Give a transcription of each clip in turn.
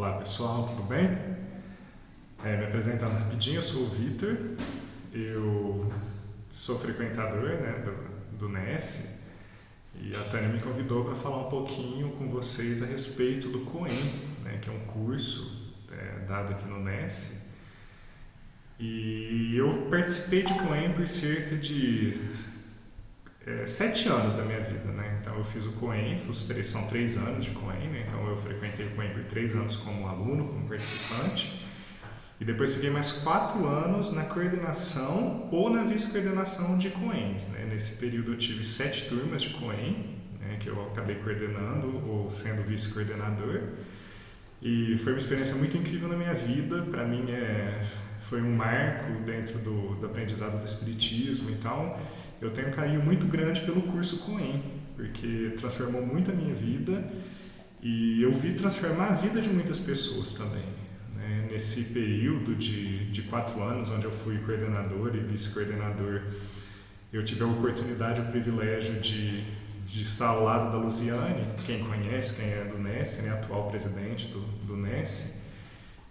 Olá pessoal, tudo bem? Me apresentando rapidinho, eu sou o Vitor, eu sou frequentador, do NES, e a Tânia me convidou para falar um pouquinho com vocês a respeito do Coen, que é um curso dado aqui no NES. E eu participei de Coen por cerca de 7 anos da minha vida, Então eu fiz o Coen, são 3 anos de Coen, Então eu frequentei o Coen por 3 anos como aluno, como participante, e depois fiquei mais 4 anos na coordenação ou na vice-coordenação de Coens, Nesse período eu tive 7 turmas de Coen, que eu acabei coordenando ou sendo vice-coordenador, e foi uma experiência muito incrível na minha vida. Para mim foi um marco dentro do aprendizado do Espiritismo. Então eu tenho um carinho muito grande pelo curso Coen, porque transformou muito a minha vida e eu vi transformar a vida de muitas pessoas também. Nesse período de 4 anos, onde eu fui coordenador e vice-coordenador, eu tive a oportunidade, o privilégio de estar ao lado da Luziane, quem conhece, quem é do NES, atual presidente do NES,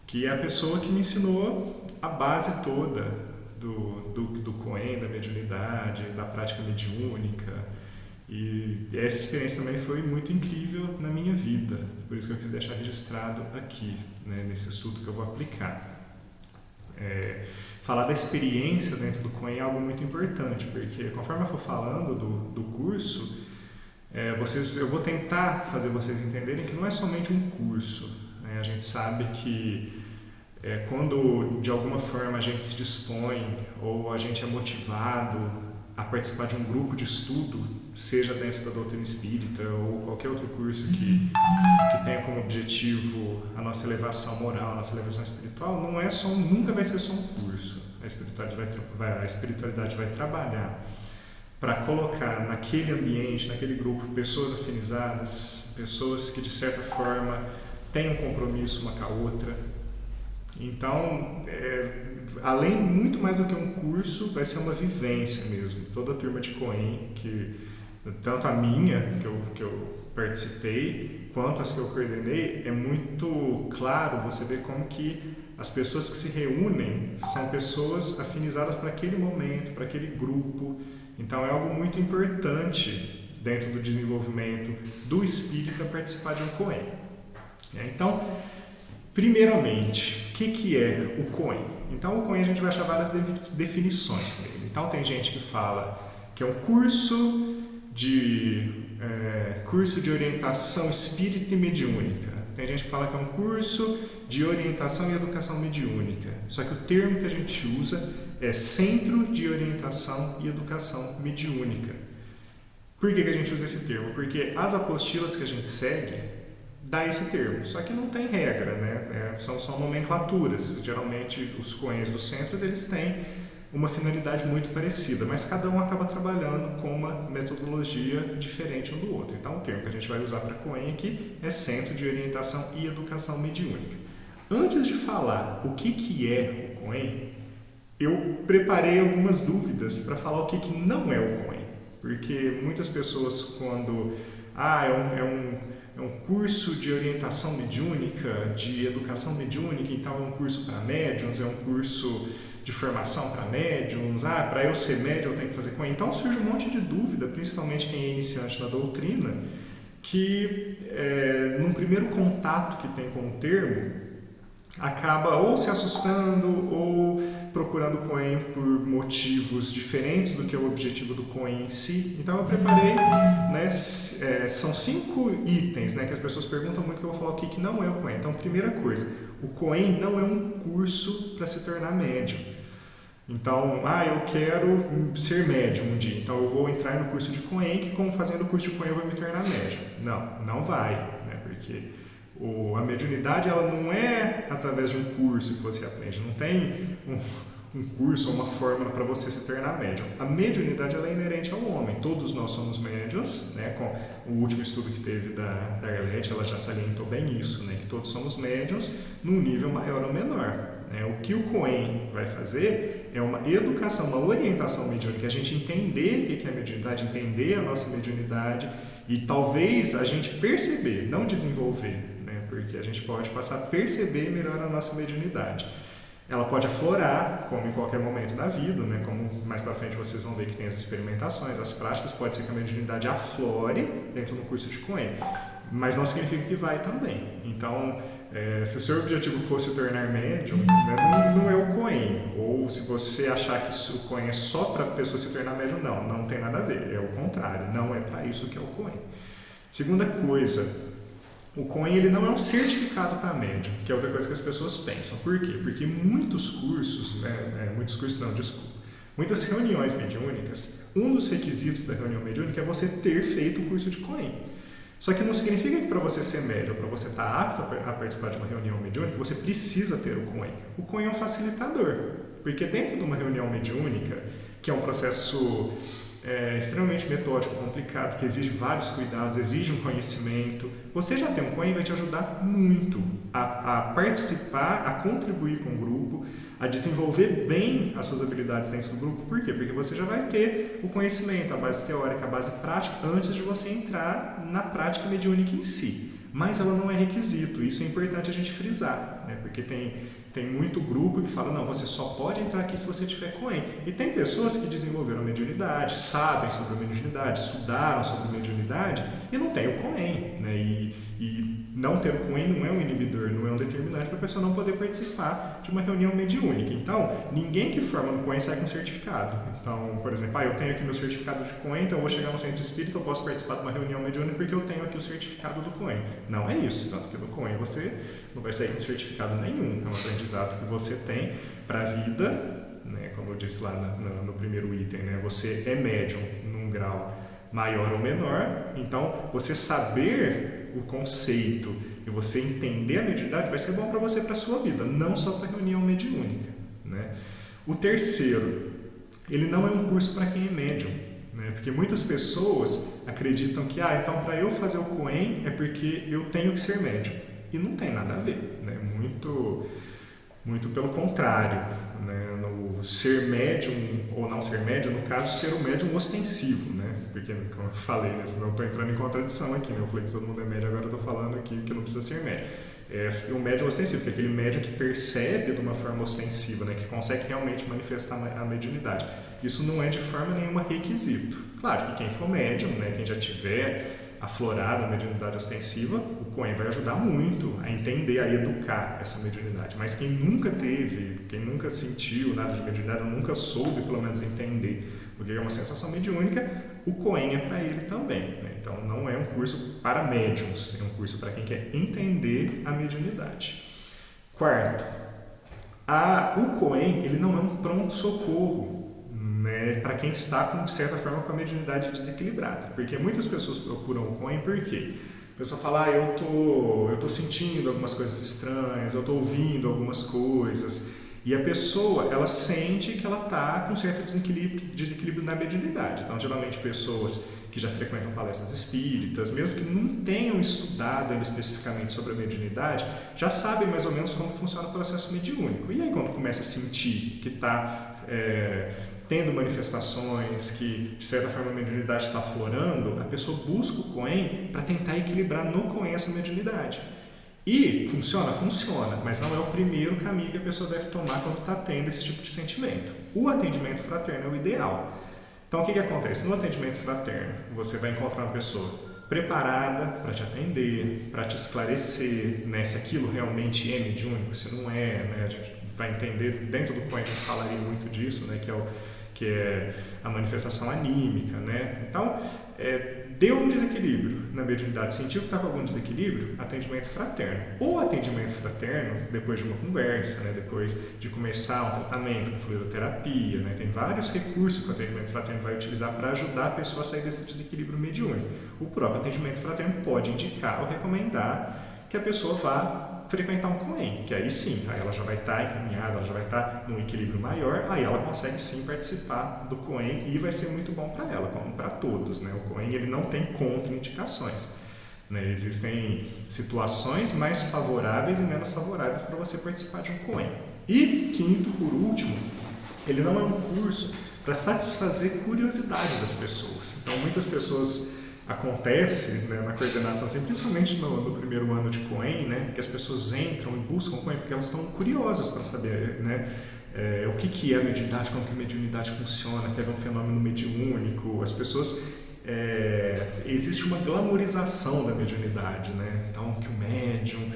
que é a pessoa que me ensinou a base toda do Coen, da mediunidade, da prática mediúnica. E essa experiência também foi muito incrível na minha vida, por isso que eu quis deixar registrado aqui, nesse estudo que eu vou aplicar. Falar da experiência dentro do Coen é algo muito importante, porque conforme eu for falando do curso, eu vou tentar fazer vocês entenderem que não é somente um curso. A gente sabe que quando de alguma forma a gente se dispõe ou a gente é motivado a participar de um grupo de estudo, seja dentro da doutrina espírita ou qualquer outro curso que tenha como objetivo a nossa elevação moral, a nossa elevação espiritual, nunca vai ser só um curso. A espiritualidade vai trabalhar para colocar naquele ambiente, naquele grupo, pessoas afinizadas, pessoas que de certa forma têm um compromisso uma com a outra. Então, além, muito mais do que um curso, vai ser uma vivência mesmo. Toda a turma de Coen, tanto a minha, que eu participei, quanto as que eu coordenei, é muito claro você ver como que as pessoas que se reúnem são pessoas afinizadas para aquele momento, para aquele grupo. Então é algo muito importante dentro do desenvolvimento do espírita participar de um Coen. Então, primeiramente, o que é o Coen? Então o Coen a gente vai achar várias definições dele. Então tem gente que fala que é um curso de orientação espírita e mediúnica. Tem gente que fala que é um curso de orientação e educação mediúnica. Só que o termo que a gente usa é Centro de Orientação e Educação Mediúnica. Por que a gente usa esse termo? Porque as apostilas que a gente segue dá esse termo, só que não tem regra, são nomenclaturas. Geralmente os Coens dos centros eles têm uma finalidade muito parecida, mas cada um acaba trabalhando com uma metodologia diferente um do outro. Então o termo que a gente vai usar para Coen aqui é Centro de Orientação e Educação Mediúnica. Antes de falar o que é o Coen, eu preparei algumas dúvidas para falar o que não é o Coen, porque muitas pessoas quando é um curso de orientação mediúnica, de educação mediúnica, então é um curso para médiuns, é um curso de formação para médiuns, para eu ser médium eu tenho que fazer Coen. Então surge um monte de dúvida, principalmente quem é iniciante na doutrina, que num primeiro contato que tem com o termo, acaba ou se assustando ou procurando Coen por motivos diferentes do que é o objetivo do Coen em si. Então eu preparei, são 5 itens, que as pessoas perguntam muito, que eu vou falar o que não é o Coen. Então, primeira coisa, o Coen não é um curso para se tornar médium. Então, eu quero ser médium um dia, então eu vou entrar no curso de Coen, que como fazendo o curso de Coen eu vou me tornar médium. Não vai, porque a mediunidade ela não é através de um curso que você aprende, não tem um curso ou uma fórmula para você se tornar médium. A mediunidade ela é inerente ao homem, todos nós somos médiuns, com o último estudo que teve da Arlete, ela já salientou bem isso, que todos somos médiuns num nível maior ou menor. O que o Coen vai fazer é uma educação, uma orientação mediúnica, a gente entender o que é mediunidade, entender a nossa mediunidade e talvez a gente perceber, não desenvolver, Porque a gente pode passar a perceber melhor a nossa mediunidade. Ela pode aflorar, como em qualquer momento da vida, né? Como mais para frente vocês vão ver que tem as experimentações, as práticas, pode ser que a mediunidade aflore dentro do curso de Coen, mas não significa que vai também. Então, se o seu objetivo fosse tornar médium, né, não é o Coen. Ou se você achar que o Coen é só para a pessoa se tornar médium, não tem nada a ver. É o contrário, não é para isso que é o Coen. Segunda coisa, o Coen ele não é um certificado para médium, que é outra coisa que as pessoas pensam. Por quê? Porque muitas reuniões mediúnicas, um dos requisitos da reunião mediúnica é você ter feito o curso de Coen. Só que não significa que para você ser médium, para você estar apto a participar de uma reunião mediúnica, você precisa ter o Coen. O Coen é um facilitador, porque dentro de uma reunião mediúnica, que é um processo extremamente metódico, complicado, que exige vários cuidados, exige um conhecimento, você já tem um Coen, vai te ajudar muito a participar, a contribuir com o grupo, a desenvolver bem as suas habilidades dentro do grupo. Por quê? Porque você já vai ter o conhecimento, a base teórica, a base prática, antes de você entrar na prática mediúnica em si. Mas ela não é requisito, isso é importante a gente frisar, né? Porque tem muito grupo que fala, não, você só pode entrar aqui se você tiver Coen. E tem pessoas que desenvolveram mediunidade, sabem sobre a mediunidade, estudaram sobre a mediunidade e não tem o Coen, né? E não ter o Coen não é um inibidor, não é um determinante para a pessoa não poder participar de uma reunião mediúnica. Então, ninguém que forma no Coen sai com certificado. Então, por exemplo, eu tenho aqui meu certificado de Coen, então eu vou chegar no centro espírita, eu posso participar de uma reunião mediúnica porque eu tenho aqui o certificado do Coen. Não é isso, tanto que no Coen você não vai sair com certificado nenhum. É um aprendizado que você tem para a vida, né? Como eu disse lá no primeiro item, né? Você é médium num grau maior ou menor, então você saber o conceito e você entender a mediunidade vai ser bom para você, para a sua vida, não só para a reunião mediúnica, né? O terceiro, ele não é um curso para quem é médium, né? Porque muitas pessoas acreditam que então para eu fazer o Coen é porque eu tenho que ser médium, e não tem nada a ver, né? Muito pelo contrário, né? No ser médium ou não ser médium, no caso, ser um médium ostensivo, né? Porque, como eu falei, né? Senão eu estou entrando em contradição aqui, né? Eu falei que todo mundo é médium, agora eu estou falando aqui que não precisa ser médium. É um médium ostensivo, que é aquele médium que percebe de uma forma ostensiva, né? Que consegue realmente manifestar a mediunidade. Isso não é de forma nenhuma requisito. Claro que quem for médium, né? Quem já tiver aflorada a mediunidade ostensiva, o Coen vai ajudar muito a entender, a educar essa mediunidade. Mas quem nunca teve, quem nunca sentiu nada de mediunidade, nunca soube pelo menos entender o que é uma sensação mediúnica, o Coen é para ele também, né? Então não é um curso para médiums, é um curso para quem quer entender a mediunidade. Quarto, o Coen ele não é um pronto-socorro, né, para quem está, de certa forma, com a mediunidade desequilibrada. Porque muitas pessoas procuram o Coen por quê? A pessoa fala, eu tô sentindo algumas coisas estranhas, eu tô ouvindo algumas coisas, e a pessoa, ela sente que ela está com certo desequilíbrio na mediunidade. Então, geralmente, pessoas que já frequentam palestras espíritas, mesmo que não tenham estudado ainda especificamente sobre a mediunidade, já sabem mais ou menos como funciona o processo mediúnico. E aí, quando começa a sentir que está tendo manifestações, que de certa forma a mediunidade está aflorando, a pessoa busca o Coen para tentar equilibrar no Coen essa mediunidade. E funciona? Funciona, mas não é o primeiro caminho que a pessoa deve tomar quando está tendo esse tipo de sentimento. O atendimento fraterno é o ideal. Então, o que acontece? No atendimento fraterno, você vai encontrar uma pessoa preparada para te atender, para te esclarecer, né, se aquilo realmente é mediúnico, se não é, né, a gente vai entender, dentro do Coen a gente falaria muito disso, né, que é a manifestação anímica, né? Então, deu um desequilíbrio na mediunidade, sentiu que está com algum desequilíbrio, atendimento fraterno. Ou atendimento fraterno, depois de uma conversa, né, depois de começar um tratamento com fluidoterapia, né, tem vários recursos que o atendimento fraterno vai utilizar para ajudar a pessoa a sair desse desequilíbrio mediúnico. O próprio atendimento fraterno pode indicar ou recomendar que a pessoa vá frequentar um Coen, que aí sim, aí ela já vai estar encaminhada, ela já vai estar num equilíbrio maior, aí ela consegue sim participar do Coen e vai ser muito bom para ela, como para todos, né? O Coen ele não tem contraindicações, né? Existem situações mais favoráveis e menos favoráveis para você participar de um Coen. E quinto, por último, ele não é um curso para satisfazer curiosidade das pessoas. Então muitas pessoas acontece, né, na coordenação, assim, principalmente no primeiro ano de Coen, né, que as pessoas entram e buscam Coen porque elas estão curiosas para saber, né, o que é a mediunidade, como que a mediunidade funciona, que é um fenômeno mediúnico. As pessoas, existe uma glamorização da mediunidade, né, então que o médium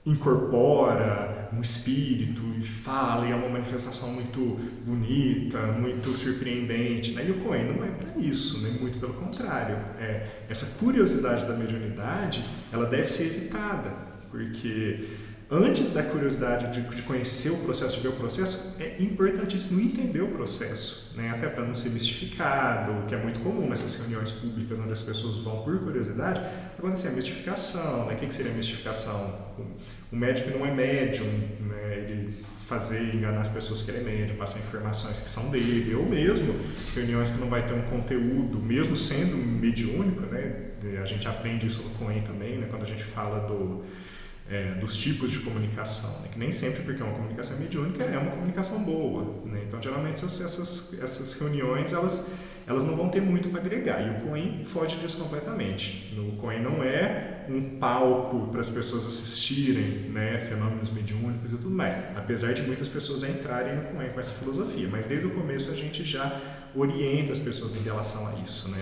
incorpora um espírito e fala, e é uma manifestação muito bonita, muito surpreendente, né? E o Coen não é para isso, né? Muito pelo contrário. Essa curiosidade da mediunidade, ela deve ser evitada, porque antes da curiosidade de conhecer o processo, de ver o processo, é importantíssimo entender o processo, né? Até para não ser mistificado, que é muito comum nessas reuniões públicas onde as pessoas vão por curiosidade, acontecer a mistificação, né? O que seria a mistificação? O médium que não é médium, né? Ele fazer enganar as pessoas que ele é médium, passar informações que são dele, ou mesmo reuniões que não vai ter um conteúdo, mesmo sendo mediúnico, né? A gente aprende isso no Coen também, né? Quando a gente fala dos tipos de comunicação, né? Que nem sempre, porque é uma comunicação mediúnica, é uma comunicação boa, né? Então, geralmente, essas reuniões, elas não vão ter muito para agregar, e o Coen foge disso completamente. O Coen não é um palco para as pessoas assistirem, né, fenômenos mediúnicos e tudo mais, apesar de muitas pessoas entrarem no Coen com essa filosofia, mas desde o começo a gente já orienta as pessoas em relação a isso, né,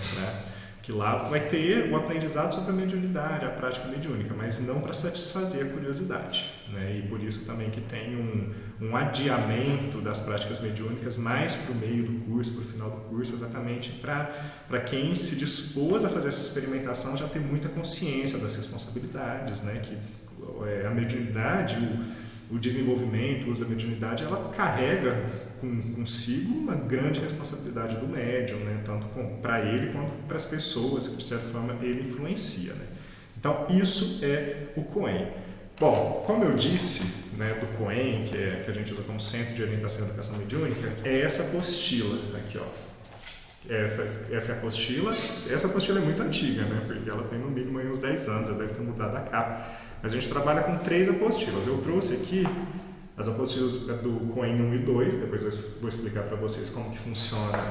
que lá vai ter o aprendizado sobre a mediunidade, a prática mediúnica, mas não para satisfazer a curiosidade, né? E por isso também que tem um adiamento das práticas mediúnicas mais para o meio do curso, para o final do curso, exatamente para quem se dispôs a fazer essa experimentação já ter muita consciência das responsabilidades, né? Que a mediunidade, o desenvolvimento, o uso da mediunidade, ela carrega consigo uma grande responsabilidade do médium, né? Tanto para ele quanto para as pessoas que, de certa forma, ele influencia, né? Então, isso é o Coen. Bom, como eu disse, né, do Coen, que a gente usa como Centro de Orientação e Educação Mediúnica, é essa apostila aqui, ó. Essa é a apostila. Essa apostila é muito antiga, né? Porque ela tem no mínimo aí uns 10 anos, ela deve ter mudado a capa. Mas a gente trabalha com 3 apostilas. Eu trouxe aqui as apostilas do Coen 1 e 2, depois eu vou explicar para vocês como que funciona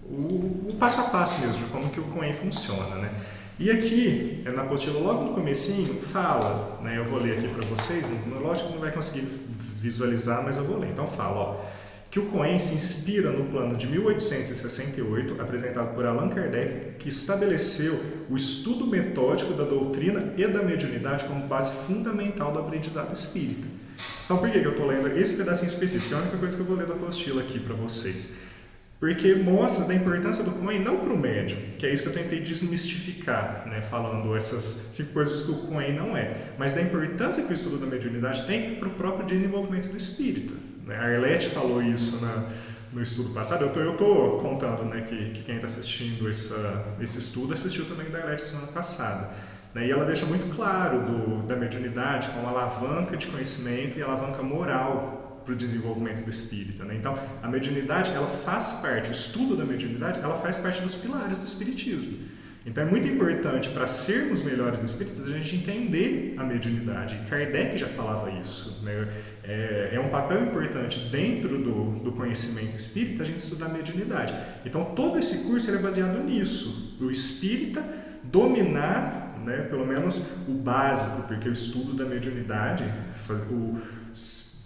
o passo a passo mesmo, de como que o Coen funciona, né? E aqui, na apostila, logo no comecinho, fala, né, eu vou ler aqui para vocês, lógico que não vai conseguir visualizar, mas eu vou ler. Então fala, ó, que o Coen se inspira no plano de 1868, apresentado por Allan Kardec, que estabeleceu o estudo metódico da doutrina e da mediunidade como base fundamental do aprendizado espírita. Então, por que eu estou lendo esse pedacinho específico? É a única coisa que eu vou ler da apostila aqui para vocês. Porque mostra da importância do Coen não para o médium, que é isso que eu tentei desmistificar, né, falando essas 5 coisas que o Coen não é, mas da importância que o estudo da mediunidade tem para o próprio desenvolvimento do espírito. A Arlete falou isso no estudo passado. Eu estou contando, né, que quem está assistindo esse estudo assistiu também da Arlete semana passada. Né, e ela deixa muito claro da mediunidade como alavanca de conhecimento e alavanca moral para o desenvolvimento do espírita, né? Então, a mediunidade, ela faz parte, o estudo da mediunidade, ela faz parte dos pilares do espiritismo. Então, é muito importante para sermos melhores espíritas a gente entender a mediunidade. Kardec já falava isso, né? É um papel importante dentro do conhecimento espírita a gente estudar a mediunidade. Então, todo esse curso é baseado nisso, o espírita dominar, né, pelo menos o básico, porque o estudo da mediunidade,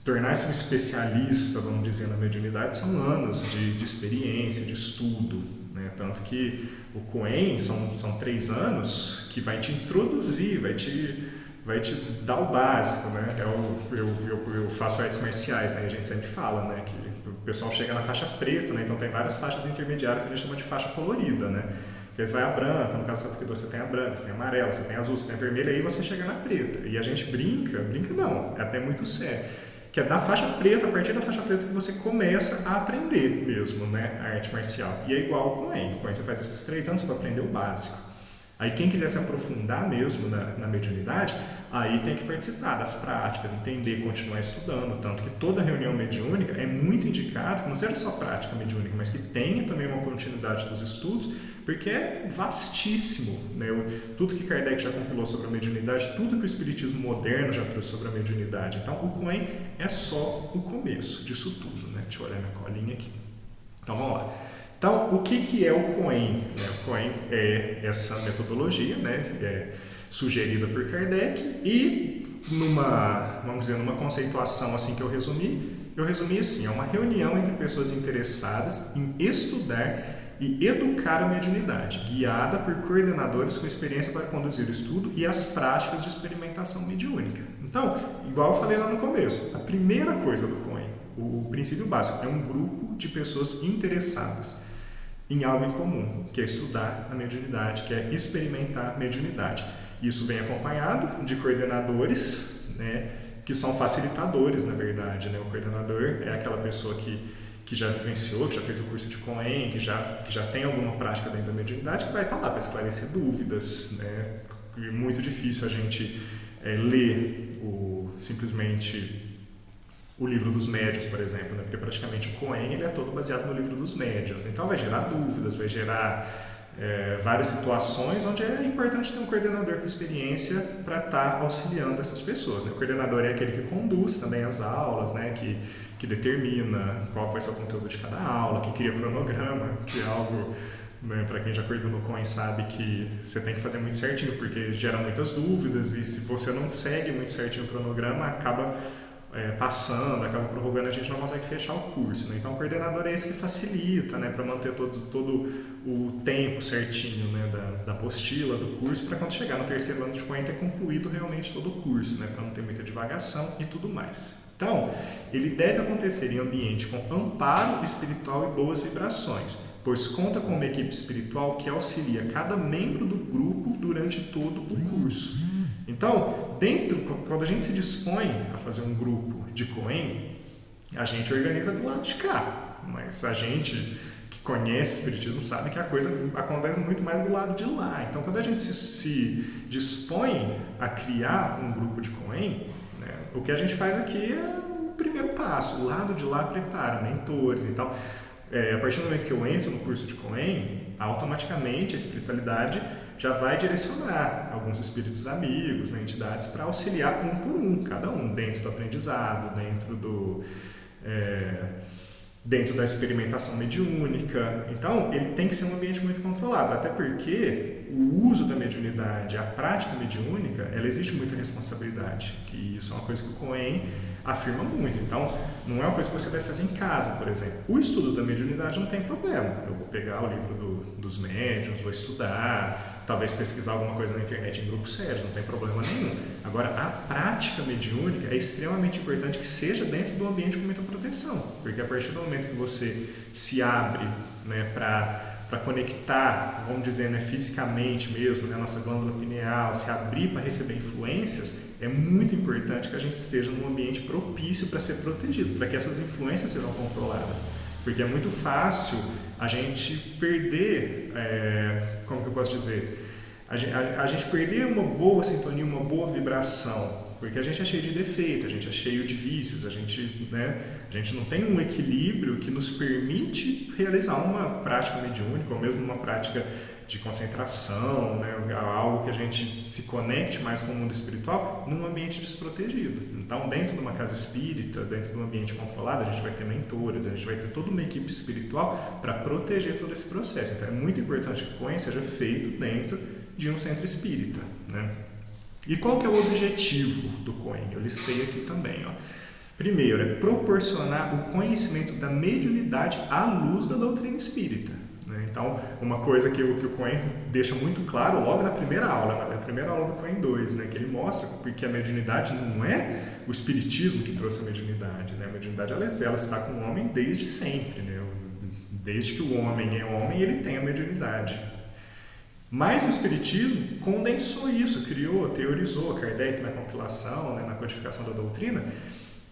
tornar-se um especialista, vamos dizer, na mediunidade, são anos de experiência, de estudo, né? Tanto que o Coen são 3 anos que vai te introduzir, vai te dar o básico, né? Eu faço artes marciais, né? A gente sempre fala, né, que o pessoal chega na faixa preta, né? Então tem várias faixas intermediárias que a gente chama de faixa colorida, né? Porque você vai a branca, no caso do Aikido você tem a branca, você tem a amarela, você tem a azul, você tem a vermelha, aí você chega na preta. E a gente brinca não, é até muito sério, que é da faixa preta, a partir da faixa preta que você começa a aprender mesmo, né, a arte marcial. E é igual ao Coen. O Coen você faz esses 3 anos para aprender o básico. Aí quem quiser se aprofundar mesmo na mediunidade, aí tem que participar das práticas, entender, continuar estudando. Tanto que toda reunião mediúnica é muito indicado que não seja só prática mediúnica, mas que tenha também uma continuidade dos estudos, porque é vastíssimo, né? Tudo que Kardec já compilou sobre a mediunidade, tudo que o espiritismo moderno já trouxe sobre a mediunidade. Então, o Coen é só o começo disso tudo, né? Deixa eu olhar minha colinha aqui. Então, vamos lá. Então, o que é o Coen? O Coen é essa metodologia, né, sugerida por Kardec, e vamos dizer, numa conceituação assim que eu resumi assim: é uma reunião entre pessoas interessadas em estudar e educar a mediunidade, guiada por coordenadores com experiência para conduzir o estudo e as práticas de experimentação mediúnica. Então, igual eu falei lá no começo, a primeira coisa do Coen, o princípio básico, é um grupo de pessoas interessadas em algo em comum, que é estudar a mediunidade, que é experimentar a mediunidade. Isso vem acompanhado de coordenadores, né, que são facilitadores, na verdade, né? O coordenador é aquela pessoa que já vivenciou, que já fez o curso de Coen, que já tem alguma prática dentro da mediunidade, que vai estar lá para esclarecer dúvidas, né? É muito difícil a gente ler simplesmente o livro dos médiuns, por exemplo, né? Porque praticamente o Coen ele é todo baseado no livro dos médiuns. Então vai gerar dúvidas, vai gerar várias situações onde é importante ter um coordenador com experiência para estar auxiliando essas pessoas, né? O coordenador é aquele que conduz também as aulas, né? Que determina qual vai ser o conteúdo de cada aula, que cria cronograma, que é algo, né, para quem já coordenou Coen sabe que você tem que fazer muito certinho, porque gera muitas dúvidas, e se você não segue muito certinho o cronograma, acaba passando, acaba prorrogando, a gente não consegue fechar o curso, né? Então o coordenador é esse que facilita, né, para manter todo o tempo certinho, né, da apostila, do curso, para quando chegar no terceiro ano de Coen ter concluído realmente todo o curso, né, para não ter muita divagação e tudo mais. Então, ele deve acontecer em ambiente com amparo espiritual e boas vibrações, pois conta com uma equipe espiritual que auxilia cada membro do grupo durante todo o curso. Então, quando a gente se dispõe a fazer um grupo de Coen, a gente organiza do lado de cá, mas a gente que conhece o Espiritismo sabe que a coisa acontece muito mais do lado de lá. Então, quando a gente se dispõe a criar um grupo de Coen, né, o que a gente faz aqui é o primeiro passo. O lado de lá prepara mentores. Então, a partir do momento que eu entro no curso de Coen, automaticamente a espiritualidade já vai direcionar alguns espíritos amigos, né, entidades, para auxiliar um por um, cada um, dentro do aprendizado, dentro da experimentação mediúnica. Então, ele tem que ser um ambiente muito controlado, até porque o uso da mediunidade, a prática mediúnica, ela exige muita responsabilidade, que isso é uma coisa que o Coen afirma muito. Então, não é uma coisa que você vai fazer em casa, por exemplo. O estudo da mediunidade não tem problema. Eu vou pegar o livro dos médiuns, vou estudar, talvez pesquisar alguma coisa na internet em grupos sérios, não tem problema nenhum. Agora, a prática mediúnica é extremamente importante que seja dentro do ambiente com muita proteção, porque a partir do momento que você se abre, né, para conectar, vamos dizer, né, fisicamente mesmo, né, nossa glândula pineal, se abrir para receber influências, é muito importante que a gente esteja num ambiente propício para ser protegido, para que essas influências sejam controladas. Porque é muito fácil a gente perder, como que eu posso dizer, a gente perder uma boa sintonia, uma boa vibração, porque a gente é cheio de defeitos, a gente é cheio de vícios, a gente não tem um equilíbrio que nos permite realizar uma prática mediúnica, ou mesmo uma prática de concentração, né, algo que a gente se conecte mais com o mundo espiritual num ambiente desprotegido. Então, dentro de uma casa espírita, dentro de um ambiente controlado, a gente vai ter mentores, a gente vai ter toda uma equipe espiritual para proteger todo esse processo. Então, é muito importante que o Coen seja feito dentro de um centro espírita, né? E qual que é o objetivo do Coen? Eu listei aqui também, ó. Primeiro, é proporcionar o conhecimento da mediunidade à luz da doutrina espírita. Então, uma coisa que o Coen deixa muito claro logo na primeira aula do Coen 2, né, que ele mostra que a mediunidade não é o espiritismo que trouxe a mediunidade, né? A mediunidade ela está com o homem desde sempre, né? Desde que o homem é homem, ele tem a mediunidade. Mas o espiritismo condensou isso, criou, teorizou, Kardec na compilação, né, na codificação da doutrina,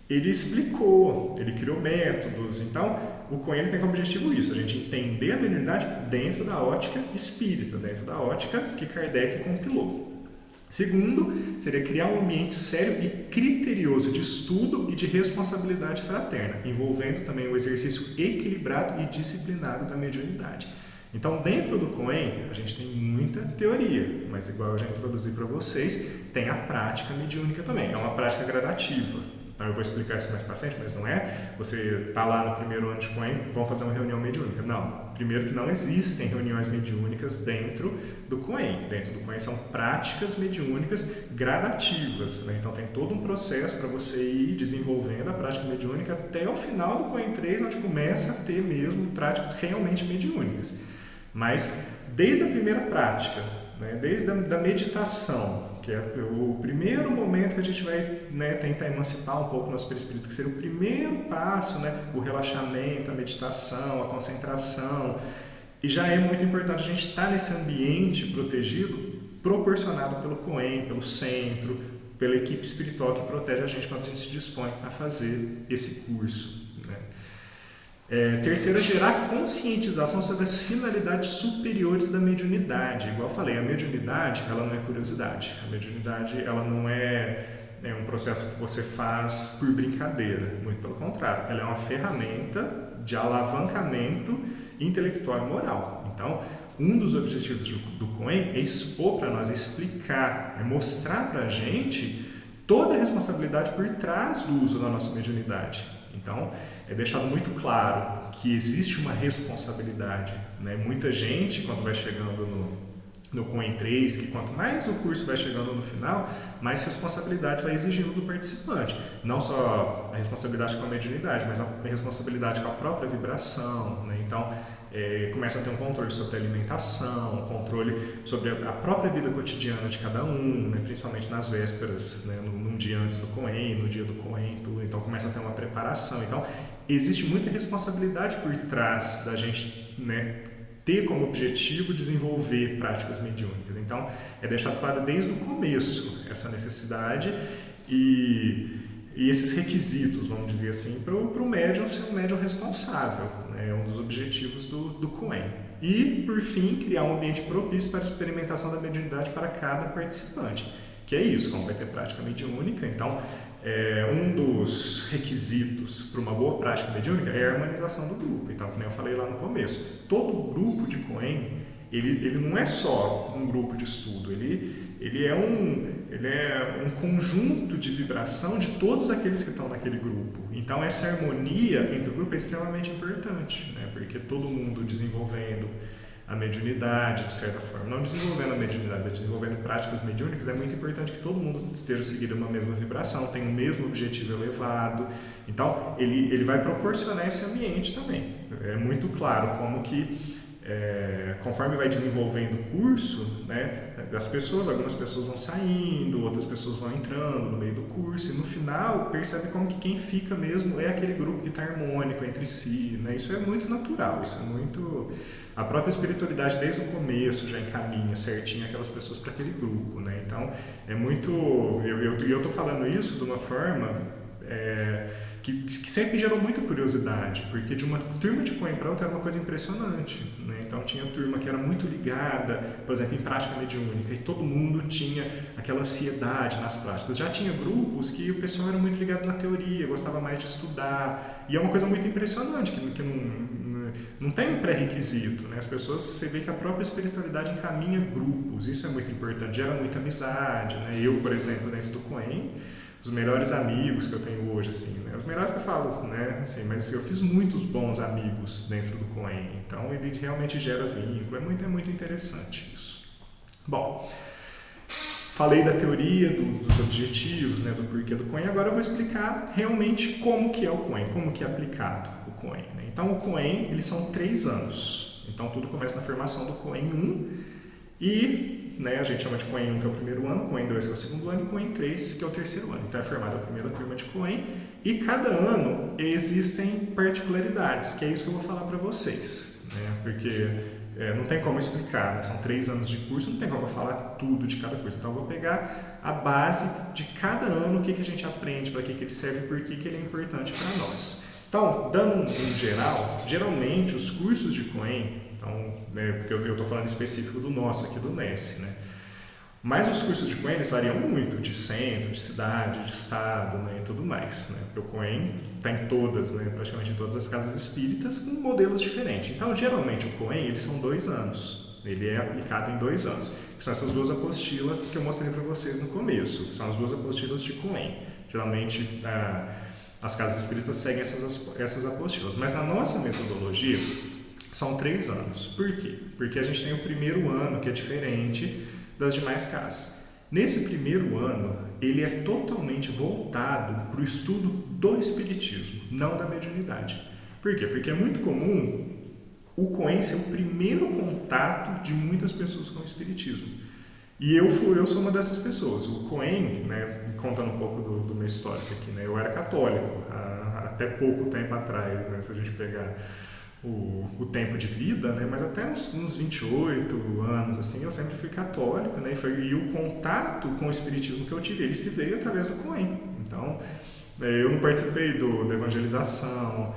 ele explicou, ele criou métodos. Então, o Coen tem como objetivo isso, a gente entender a mediunidade dentro da ótica espírita, dentro da ótica que Kardec compilou. Segundo, seria criar um ambiente sério e criterioso de estudo e de responsabilidade fraterna, envolvendo também o exercício equilibrado e disciplinado da mediunidade. Então, dentro do Coen, a gente tem muita teoria, mas igual eu já introduzi para vocês, tem a prática mediúnica também, é uma prática gradativa. Então eu vou explicar isso mais para frente, mas não é você está lá no primeiro ano de Coen, vamos fazer uma reunião mediúnica. Não. Primeiro que não existem reuniões mediúnicas dentro do Coen. Dentro do Coen são práticas mediúnicas gradativas, né? Então tem todo um processo para você ir desenvolvendo a prática mediúnica até o final do Coen 3, onde começa a ter mesmo práticas realmente mediúnicas. Mas desde a primeira prática, né, desde a meditação, que é o primeiro momento que a gente vai, né, tentar emancipar um pouco o nosso perispírito, que seria o primeiro passo, né, o relaxamento, a meditação, a concentração. E já é muito importante a gente estar nesse ambiente protegido, proporcionado pelo Coen, pelo centro, pela equipe espiritual que protege a gente quando a gente se dispõe a fazer esse curso. Terceiro, gerar conscientização sobre as finalidades superiores da mediunidade. Igual eu falei, a mediunidade ela não é curiosidade. A mediunidade ela não é um processo que você faz por brincadeira. Muito pelo contrário, ela é uma ferramenta de alavancamento intelectual e moral. Então, um dos objetivos do Coen é expor para nós, explicar, é mostrar para a gente toda a responsabilidade por trás do uso da nossa mediunidade. Então, é deixado muito claro que existe uma responsabilidade, né? Muita gente, quando vai chegando no Coen 3, que quanto mais o curso vai chegando no final, mais responsabilidade vai exigindo do participante. Não só a responsabilidade com a mediunidade, mas a responsabilidade com a própria vibração, né? Então, começa a ter um controle sobre a alimentação, um controle sobre a própria vida cotidiana de cada um, né? Principalmente nas vésperas, né? num dia antes do Coen, no dia do Coen, tudo. Então começa a ter uma preparação. Então existe muita responsabilidade por trás da gente, né, ter como objetivo desenvolver práticas mediúnicas. Então é deixado claro desde o começo essa necessidade e esses requisitos, vamos dizer assim, para o médium ser um médium responsável, né? É um dos objetivos do Coen. E, por fim, criar um ambiente propício para a experimentação da mediunidade para cada participante. Que é isso, como vai ter prática mediúnica, então, um dos requisitos para uma boa prática mediúnica é a harmonização do grupo. Então, como eu falei lá no começo, todo grupo de Coen, ele não é só um grupo de estudo, ele é um conjunto de vibração de todos aqueles que estão naquele grupo. Então essa harmonia entre o grupo é extremamente importante, né? Porque todo mundo desenvolvendo a mediunidade, de certa forma, não desenvolvendo a mediunidade, mas desenvolvendo práticas mediúnicas, é muito importante que todo mundo esteja seguindo uma mesma vibração, tenha o mesmo objetivo elevado. Então ele vai proporcionar esse ambiente também. É muito claro como que conforme vai desenvolvendo o curso, né, algumas pessoas vão saindo, outras pessoas vão entrando no meio do curso, e no final percebe como que quem fica mesmo é aquele grupo que está harmônico entre si, né? Isso é muito natural, isso é muito... A própria espiritualidade desde o começo já encaminha certinho aquelas pessoas para aquele grupo, né? Então é muito... Eu estou falando isso de uma forma... Que sempre gerou muita curiosidade, porque de uma turma de Coen para outra era uma coisa impressionante, né? Então tinha turma que era muito ligada, por exemplo, em prática mediúnica, e todo mundo tinha aquela ansiedade nas práticas. Já tinha grupos que o pessoal era muito ligado na teoria, gostava mais de estudar, e é uma coisa muito impressionante, que não tem um pré-requisito, né? As pessoas, você vê que a própria espiritualidade encaminha grupos, isso é muito importante, gera muita amizade, né? Eu, por exemplo, dentro do Coen, os melhores amigos que eu tenho hoje, assim, né? Os melhores que eu falo, né? Assim, mas eu fiz muitos bons amigos dentro do Coen, então ele realmente gera vínculo, é muito interessante isso. Bom, falei da teoria, dos objetivos, né? Do porquê do Coen, agora eu vou explicar realmente como que é o Coen, como que é aplicado o Coen, né? Então o Coen, eles são 3 anos, então tudo começa na formação do Coen 1 e... né, a gente chama de Coen 1, que é o primeiro ano, Coen 2, que é o segundo ano, e Coen 3, que é o terceiro ano. Então é formada a primeira turma de Coen, e cada ano existem particularidades, que é isso que eu vou falar para vocês, né? Porque não tem como explicar, né? São 3 anos de curso, não tem como eu falar tudo de cada curso. Então eu vou pegar a base de cada ano, o que a gente aprende, para que ele serve e por que ele é importante para nós. Então, dando um geral, geralmente os cursos de Coen, então, né, porque eu estou falando específico do nosso aqui, do NES, né? Mas os cursos de Coen, eles variam muito, de centro, de cidade, de estado, né, e tudo mais, né? Porque o Coen está em todas, né, praticamente em todas as casas espíritas, com modelos diferentes. Então, geralmente, o Coen, eles são 2 anos. Ele é aplicado em 2 anos. que são essas duas apostilas que eu mostrei para vocês no começo, que são as duas apostilas de Coen. Geralmente, as casas espíritas seguem essas apostilas, mas na nossa metodologia são 3 anos. Por quê? Porque a gente tem o primeiro ano, que é diferente das demais casas. Nesse primeiro ano, ele é totalmente voltado para o estudo do espiritismo, não da mediunidade. Por quê? Porque é muito comum o Coen ser o primeiro contato de muitas pessoas com o espiritismo. E eu sou uma dessas pessoas. O Coen, né, contando um pouco do meu histórico aqui, né, eu era católico até pouco tempo atrás, né, se a gente pegar o tempo de vida, né, mas até uns 28 anos, assim, eu sempre fui católico, né, e o contato com o espiritismo que eu tive, ele se veio através do Coen. Então, eu não participei da evangelização,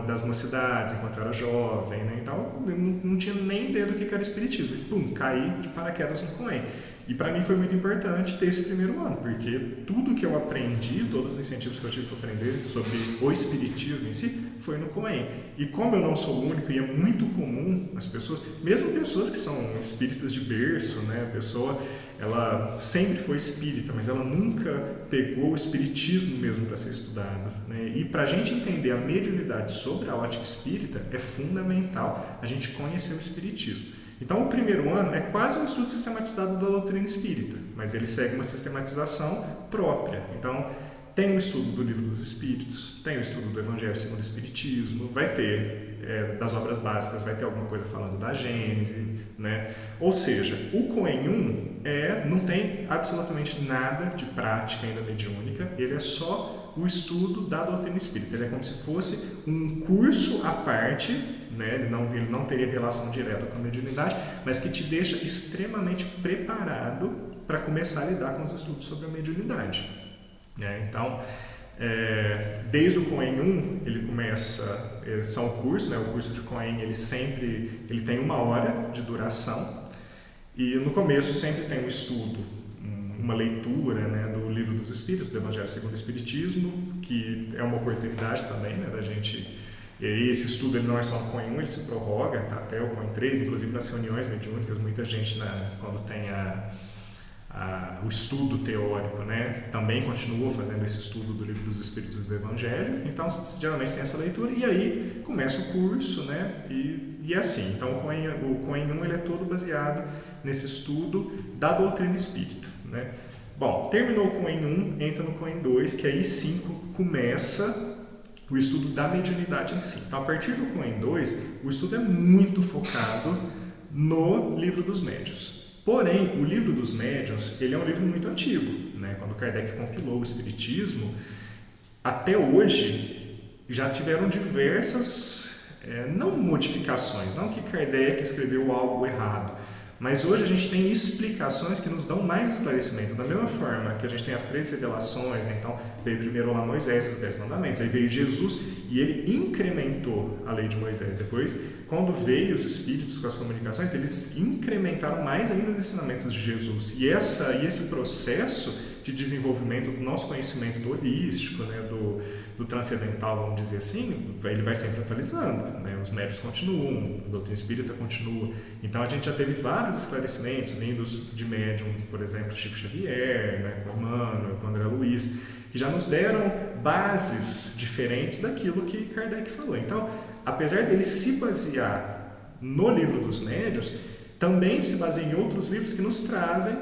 das mocidades enquanto eu era jovem, né? Então eu não tinha nem ideia do que era espiritismo. E, pum, caí de paraquedas no Coen. E para mim foi muito importante ter esse primeiro ano, porque tudo que eu aprendi, todos os incentivos que eu tive para aprender sobre o espiritismo em si, foi no Coen. E como eu não sou o único, e é muito comum as pessoas, mesmo pessoas que são espíritas de berço, né? A pessoa, ela sempre foi espírita, mas ela nunca pegou o espiritismo mesmo para ser estudado, né? E para a gente entender a mediunidade sobre a ótica espírita, é fundamental a gente conhecer o espiritismo. Então, o primeiro ano é quase um estudo sistematizado da doutrina espírita, mas ele segue uma sistematização própria. Então, tem o estudo do Livro dos Espíritos, tem o estudo do Evangelho segundo o Espiritismo, vai ter, das obras básicas, vai ter alguma coisa falando da Gênese, né? Ou seja, o Coen 1 não tem absolutamente nada de prática ainda mediúnica, ele é só o estudo da doutrina espírita. Ele é como se fosse um curso à parte, né? Ele não teria relação direta com a mediunidade, mas que te deixa extremamente preparado para começar a lidar com os estudos sobre a mediunidade. Então, desde o Coen 1, ele começa, são cursos, né? O curso de Coen, ele tem 1 hora de duração, e no começo sempre tem um estudo, uma leitura, né, do Livro dos Espíritos, do Evangelho segundo o Espiritismo, que é uma oportunidade também, né, da gente. E esse estudo ele não é só no Coen 1, ele se prorroga até o Coen 3, inclusive nas reuniões mediúnicas, muita gente, quando tem o estudo teórico, né, também continua fazendo esse estudo do Livro dos Espíritos e do Evangelho. Então, geralmente tem essa leitura, e aí começa o curso, né, e é assim. Então, o Coen 1 ele é todo baseado nesse estudo da doutrina espírita, né. Bom, terminou o Coen 1, entra no Coen 2, que aí sim começa o estudo da mediunidade em si. Então, a partir do Coen 2, o estudo é muito focado no Livro dos Médiuns. Porém, o Livro dos Médiuns, ele é um livro muito antigo, né? Quando Kardec compilou o Espiritismo, até hoje já tiveram diversas, não modificações, não que Kardec escreveu algo errado, mas hoje a gente tem explicações que nos dão mais esclarecimento. Da mesma forma que a gente tem as 3 revelações, né? Então veio primeiro lá Moisés, os 10 mandamentos, aí veio Jesus e ele incrementou a lei de Moisés. Depois, quando veio os Espíritos com as comunicações, eles incrementaram mais ainda os ensinamentos de Jesus. E esse processo de desenvolvimento do nosso conhecimento do holístico, né? do transcendental, vamos dizer assim, ele vai sempre atualizando, né? Os médiuns continuam, a doutrina espírita continua. Então a gente já teve vários esclarecimentos vindos de médium, por exemplo, Chico Xavier, né? Com Emmanuel, com André Luiz, que já nos deram bases diferentes daquilo que Kardec falou. Então, apesar dele se basear no Livro dos Médiuns, também se baseia em outros livros que nos trazem,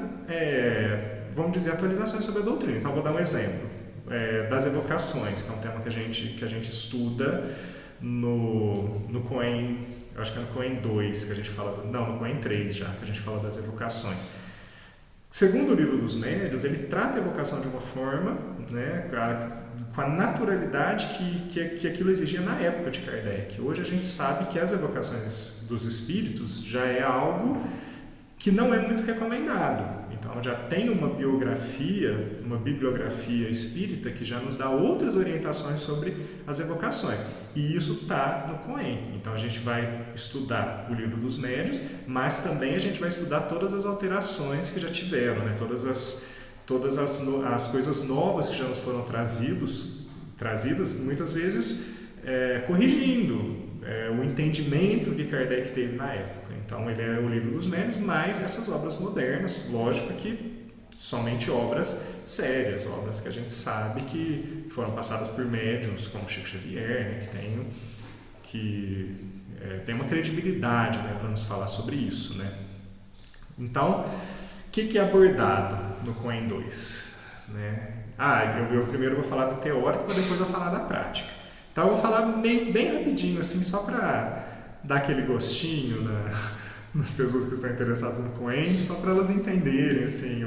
vamos dizer, atualizações sobre a doutrina. Então, vou dar um exemplo. Das evocações, que é um tema que a gente estuda no Coen, eu acho que é no Coen 2 que a gente fala, no Coen 3 já, que a gente fala das evocações. Segundo o Livro dos Médiuns, ele trata a evocação de uma forma, né, com a naturalidade que aquilo exigia na época de Kardec. Hoje a gente sabe que as evocações dos espíritos já é algo que não é muito recomendado. Então já tem uma bibliografia espírita que já nos dá outras orientações sobre as evocações. E isso está no Coen. Então a gente vai estudar o Livro dos Médiuns, mas também a gente vai estudar todas as alterações que já tiveram, né? Todas as coisas novas que já nos foram trazidas, muitas vezes corrigindo o entendimento que Kardec teve na época. Então ele é o Livro dos Médiuns, mais essas obras modernas, lógico que somente obras sérias, obras que a gente sabe que foram passadas por médiuns como Chico Xavier, né, que tem uma credibilidade, né, para nos falar sobre isso, né? Então, o que é abordado no COEN 2? Né? Eu primeiro vou falar do teórico, para depois eu falar da prática. Então eu vou falar bem rapidinho, assim, só para dar aquele gostinho nas pessoas que estão interessadas no COEN, só para elas entenderem assim,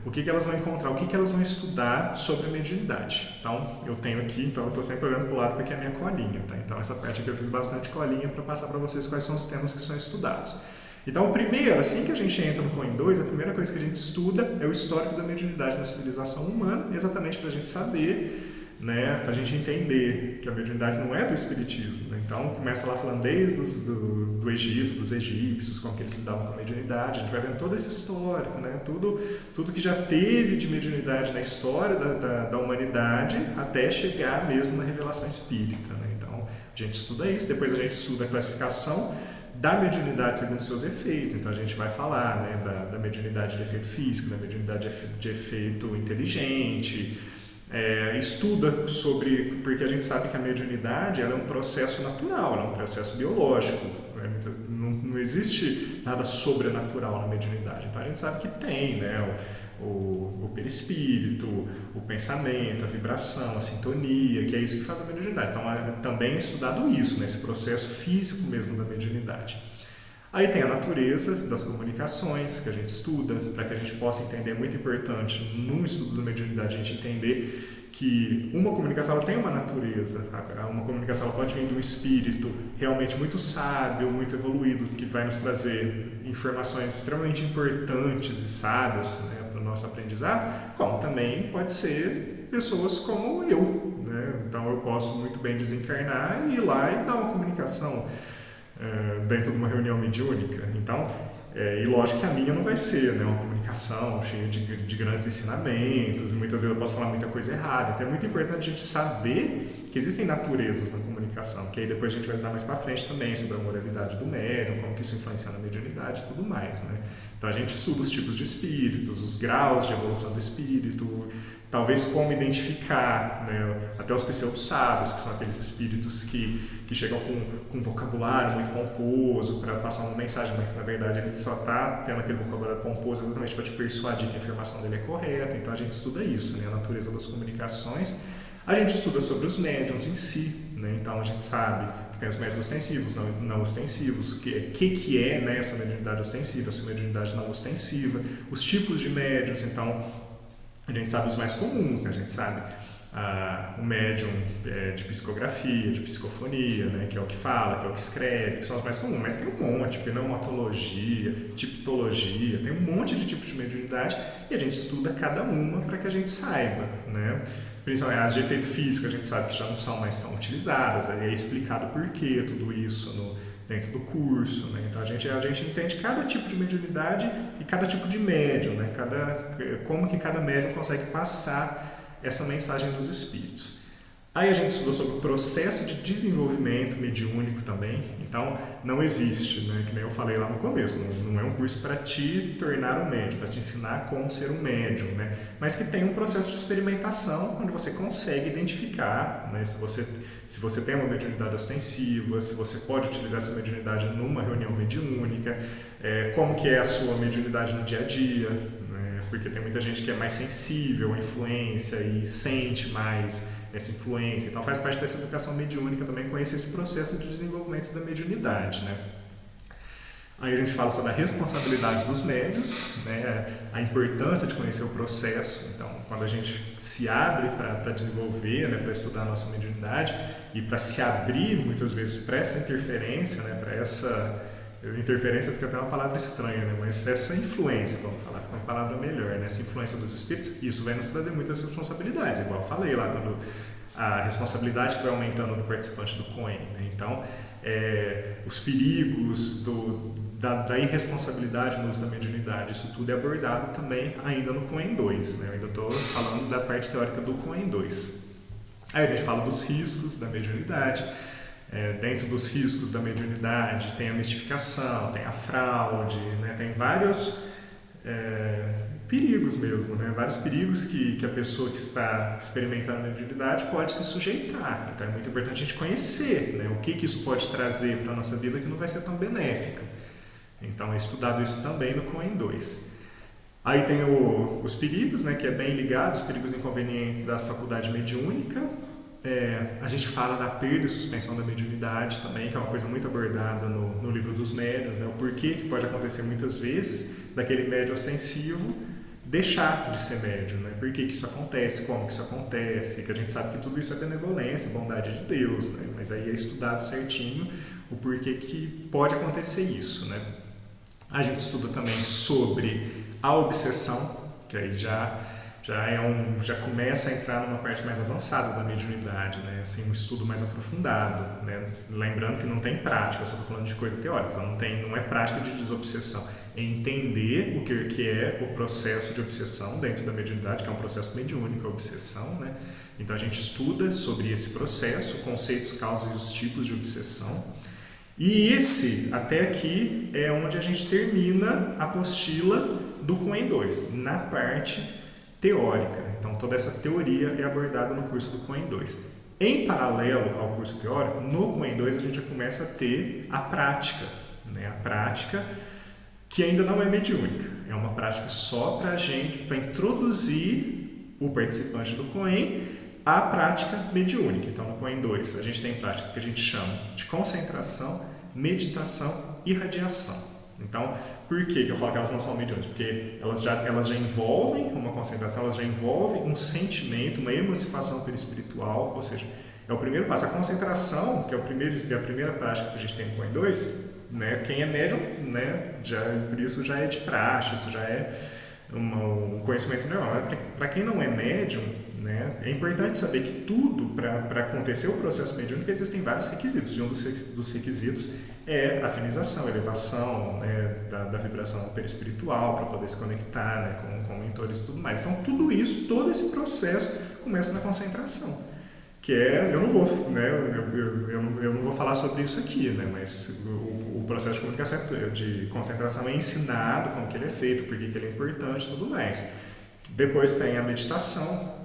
o que elas vão encontrar, o que elas vão estudar sobre a mediunidade. Então, eu tenho aqui, então eu estou sempre olhando para o lado porque é a minha colinha. Tá? Então, essa parte aqui eu fiz bastante colinha para passar para vocês quais são os temas que são estudados. Então, o primeiro, assim que a gente entra no COEN 2, a primeira coisa que a gente estuda é o histórico da mediunidade na civilização humana, exatamente para a gente saber, né, para a gente entender que a mediunidade não é do espiritismo. Né? Então, começa lá falando desde do Egito, dos egípcios, como que eles lidavam com a mediunidade, a gente vai vendo todo esse histórico, né? Tudo que já teve de mediunidade na história da humanidade até chegar mesmo na revelação espírita. Né? Então, a gente estuda isso, depois a gente estuda a classificação da mediunidade segundo seus efeitos. Então a gente vai falar, né, da mediunidade de efeito físico, da mediunidade de efeito inteligente, estuda sobre, porque a gente sabe que a mediunidade ela é um processo natural, ela é um processo biológico, né? Não existe nada sobrenatural na mediunidade. Então a gente sabe que tem, né, o perispírito, o pensamento, a vibração, a sintonia, que é isso que faz a mediunidade. Então, também é estudado isso, né, esse processo físico mesmo da mediunidade. Aí tem a natureza das comunicações, que a gente estuda, para que a gente possa entender, é muito importante, no estudo da mediunidade, a gente entender que uma comunicação ela tem uma natureza. Uma comunicação ela pode vir de um espírito realmente muito sábio, muito evoluído, que vai nos trazer informações extremamente importantes e sábias, né, para o nosso aprendizado, como também pode ser pessoas como eu. Né? Então eu posso muito bem desencarnar e ir lá e dar uma comunicação dentro de uma reunião mediúnica. Então, e lógico que a minha não vai ser, né, uma comunicação cheia de grandes ensinamentos, muitas vezes eu posso falar muita coisa errada. Então é muito importante a gente saber que existem naturezas na comunicação, que aí depois a gente vai estudar mais para frente também sobre a moralidade do médium, como que isso influencia na mediunidade e tudo mais. Né? Então a gente estuda os tipos de espíritos, os graus de evolução do espírito, talvez como identificar, né, até os pseudo-sábios, que são aqueles espíritos que chegam com um vocabulário muito pomposo para passar uma mensagem, mas na verdade ele só está tendo aquele vocabulário pomposo exatamente para te persuadir que a informação dele é correta. Então a gente estuda isso, né, a natureza das comunicações. A gente estuda sobre os médiuns em si, né, então a gente sabe que tem os médiuns ostensivos, não ostensivos, que é, né, essa mediunidade ostensiva, essa mediunidade não ostensiva, os tipos de médiuns. Então a gente sabe os mais comuns, né? A gente sabe o médium de psicografia, de psicofonia, né? Que é o que fala, que é o que escreve, que são os mais comuns, mas tem um monte, pneumatologia, tipologia, tem um monte de tipos de mediunidade e a gente estuda cada uma para que a gente saiba, né? Principalmente as de efeito físico, a gente sabe que já não são mais tão utilizadas, aí é explicado por que tudo isso dentro do curso, né? Então a gente entende cada tipo de mediunidade e cada tipo de médium, né? Como que cada médium consegue passar essa mensagem dos espíritos. Aí a gente estudou sobre o processo de desenvolvimento mediúnico também. Então não existe, né? Que nem eu falei lá no começo, não é um curso para te tornar um médium, para te ensinar como ser um médium, né? Mas que tem um processo de experimentação onde você consegue identificar, né? Se você tem uma mediunidade ostensiva, se você pode utilizar essa mediunidade numa reunião mediúnica, como que é a sua mediunidade no dia a dia, né? Porque tem muita gente que é mais sensível à influência e sente mais essa influência. Então faz parte dessa educação mediúnica também conhecer esse processo de desenvolvimento da mediunidade, né? Aí a gente fala sobre a responsabilidade dos médiuns, né? A importância de conhecer o processo. Então, quando a gente se abre para desenvolver, né? Para estudar a nossa mediunidade e para se abrir, muitas vezes, para essa interferência, né? Para essa... Interferência fica até uma palavra estranha, né? Mas essa influência, vamos falar, fica uma palavra melhor, né? Essa influência dos espíritos, isso vai nos trazer muitas responsabilidades, igual eu falei lá, quando a responsabilidade que vai aumentando do participante do COEN, né? Então, os perigos da irresponsabilidade no uso da mediunidade, isso tudo é abordado também ainda no COEN 2, né? Eu ainda estou falando da parte teórica do COEN 2. Aí a gente fala dos riscos da mediunidade, Dentro dos riscos da mediunidade tem a mistificação, tem a fraude, né? Tem vários perigos mesmo, né? Vários perigos que a pessoa que está experimentando a mediunidade pode se sujeitar. Então é muito importante a gente conhecer, né? O que isso pode trazer para a nossa vida que não vai ser tão benéfica. Então é estudado isso também no Coen 2. Aí tem os perigos, né, que é bem ligado, os perigos inconvenientes da faculdade mediúnica. A gente fala da perda e suspensão da mediunidade também, que é uma coisa muito abordada no livro dos médiuns, né, o porquê que pode acontecer muitas vezes daquele médium ostensivo deixar de ser médium, né, por que isso acontece, como que isso acontece, que a gente sabe que tudo isso é benevolência, bondade de Deus, né, mas aí é estudado certinho o porquê que pode acontecer isso, né. A gente estuda também sobre a obsessão, que aí já começa a entrar numa parte mais avançada da mediunidade, né? Assim, um estudo mais aprofundado, né? Lembrando que não tem prática, eu só estou falando de coisa teórica, então não é prática de desobsessão, é entender o que é o processo de obsessão dentro da mediunidade, que é um processo mediúnico, a obsessão, né? Então a gente estuda sobre esse processo, conceitos, causas e os tipos de obsessão. E até aqui, é onde a gente termina a apostila do Coen 2, na parte teórica. Então, toda essa teoria é abordada no curso do Coen 2. Em paralelo ao curso teórico, no Coen 2 a gente já começa a ter a prática, né? A prática que ainda não é mediúnica, é uma prática só para introduzir o participante do Coen à prática mediúnica. Então, no Coen 2, a gente tem prática que a gente chama de concentração, meditação e radiação. Então, por que eu falo que elas não são mediúnicas? Porque elas já envolvem uma concentração, elas já envolvem um sentimento, uma emancipação perispiritual, ou seja, é o primeiro passo. A concentração, que é a primeira prática que a gente tem no Coen 2, né, quem é médium, né, por isso já é de praxe, isso já é um conhecimento normal. Para quem não é médium, né, é importante saber que tudo, para acontecer o processo mediúnico, existem vários requisitos. E um dos requisitos é a afinização, elevação, né, da vibração perispiritual para poder se conectar, né, com mentores e tudo mais. Então, todo esse processo começa na concentração. Que eu não vou, né, eu não vou falar sobre isso aqui, né, mas o processo de comunicação, de concentração é ensinado, como que ele é feito, por que ele é importante e tudo mais. Depois tem a meditação,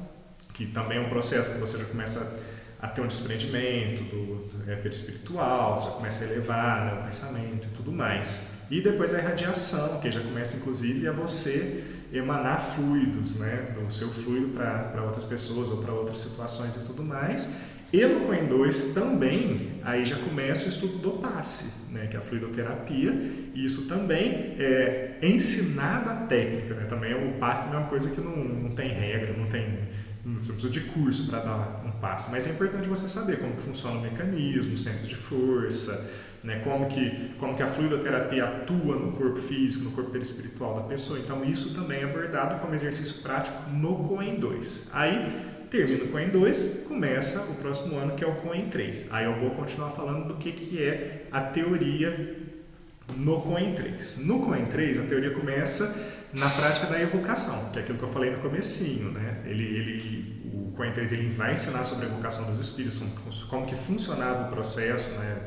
que também é um processo que você já começa a ter um desprendimento do perispiritual, você já começa a elevar, né, o pensamento e tudo mais. E depois a irradiação, que já começa inclusive a você emanar fluidos, né, do seu fluido para outras pessoas ou para outras situações e tudo mais. E no Coen 2 também, aí já começa o estudo do passe, né, que é a fluidoterapia, e isso também é ensinado a técnica, né, também o passe também é uma coisa que não tem regra, você precisa de curso para dar um passe, mas é importante você saber como que funciona o mecanismo, o centro de força, né, como que a fluidoterapia atua no corpo físico, no corpo perispiritual da pessoa. Então isso também é abordado como exercício prático no Coen 2. Aí termina o Coen 2, começa o próximo ano, que é o Coen 3. Aí eu vou continuar falando do que é a teoria no Coen 3. No Coen 3, a teoria começa na prática da evocação, que é aquilo que eu falei no comecinho, né? O Coen 3 ele vai ensinar sobre a evocação dos espíritos, como que funcionava o processo, né,